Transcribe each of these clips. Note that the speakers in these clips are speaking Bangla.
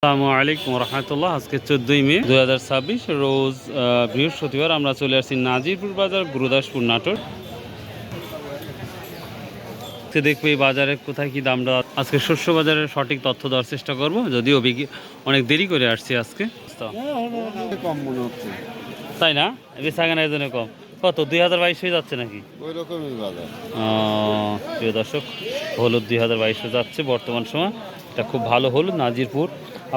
আসসালামু আলাইকুম রহমতুল্লাহ। আজকে 14ই মে 2026 রোজ বৃহস্পতিবার। আমরা চলে আসছি নাজিরপুর বাজার, গুরুদাসপুর, নাটোর। দেখবো এই বাজারে কোথায় কি দামটা। আজকে শস্য বাজারের সঠিক তথ্য দেওয়ার চেষ্টা করব, যদিও অনেক দেরি করে আসছি আজকে। কম মনে হচ্ছে, তাই না? বেচাকেনা এই জন্য কম। কত 2022 হয়ে যাচ্ছে নাকি? ওই রকমই বাজার। প্রিয় দর্শক, হলুদ 2022 হয়ে যাচ্ছে বর্তমান সময়। এটা খুব ভালো হলুদ, নাজিরপুর।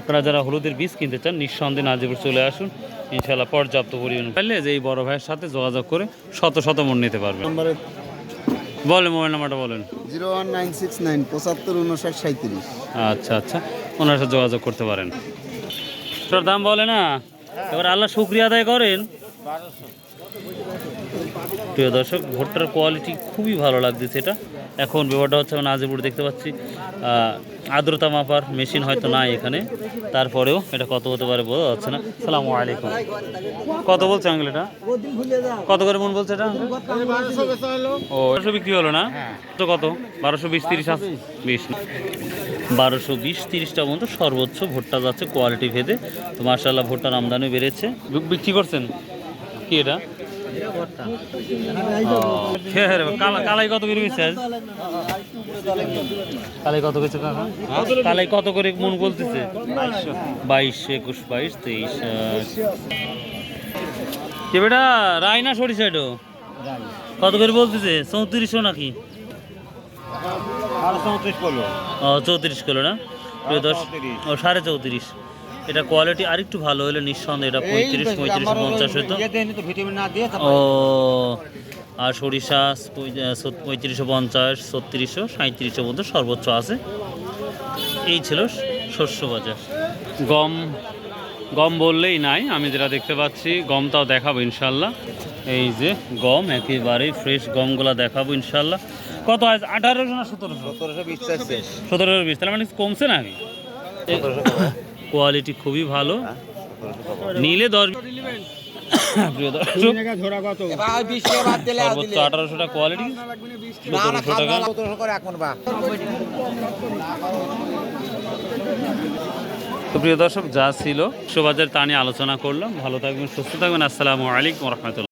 আপনারা যারা হলুদের বীজ কিনতে চান নিঃসন্দেহে নাজিরপুর চলে আসুন। ইনশাল্লাহ পর্যাপ্ত পরিমাণ পাইলে যে এই বড় ভাইয়ের সাথে যোগাযোগ করে শত শত মন নিতে পারবেন। নম্বরে বলেন, মোবাইল নাম্বারটা বলেন। 01969 75 59 37। আচ্ছা আচ্ছা, ওনার সাথে যোগাযোগ করতে পারেন। তোর দাম বলে না, এবার আল্লাহ শুকরিয়া আদায় করেন। প্রিয় দর্শক, ভুট্টার কোয়ালিটি খুবই ভালো লাগতেছে। এটা এখন ব্যাপারটা হচ্ছে নাজিরপুর দেখতে পাচ্ছি আর্দ্রতা মাপার মেশিন হয়তো নাই এখানে, তারপরেও এটা কত হতে পারে বোঝা যাচ্ছে না। সালামু আলাইকুম। কত বলছে আঙ্কেল এটা? কত করে মন বলছে এটা? ও 1200 বিক্রি হলো না তো? কত 1220 30 আছে? 20 1220 30টা পর্যন্ত সর্বোচ্চ ভুট্টা যাচ্ছে কোয়ালিটি ভেদে। তো মার্শাল্লাহ ভুট্টার আমদানি বেড়েছে। বিক্রি করছেন কি এটা? কালাই কত করে বেচছে? কালাই কত বেচছে কাকা? কালাই কত করে মন বলতেছে? 22 21 22 23। কে বেটা রাই না সরিষা? এটা কত করে বলতেছে? 3400 নাকি? 34 কিলো না? 34.5। এটা কোয়ালিটি আরেকটু ভালো হলে নিঃসন্দেহে এটা 35 3550 হতো। ও আর সরিষা 3550 3600 3700 পর্যন্ত সর্বোচ্চ আছে। এই ছিল শস্য বাজার। গম বললেই নাই, আমি যেটা দেখতে পাচ্ছি গমটাও দেখাবো ইনশাল্লাহ। এই যে গম একেবারেই ফ্রেশ গমগুলা দেখাবো ইনশাল্লাহ। কত আছে? 1800 না 1700? 1720। তাহলে মানে কমছে না? আমি কোয়ালিটি খুবই ভালো, নিলে 10। প্রিয় দর্শক, সর্বোচ্চ 1800 টাকা কোয়ালিটি, 1700 টাকা। তো প্রিয় দর্শক, যা ছিল শোবাজার তা নিয়ে আলোচনা করলাম। ভালো থাকবেন, সুস্থ থাকবেন। আসসালামু আলাইকুম রহমতুল্লাহ।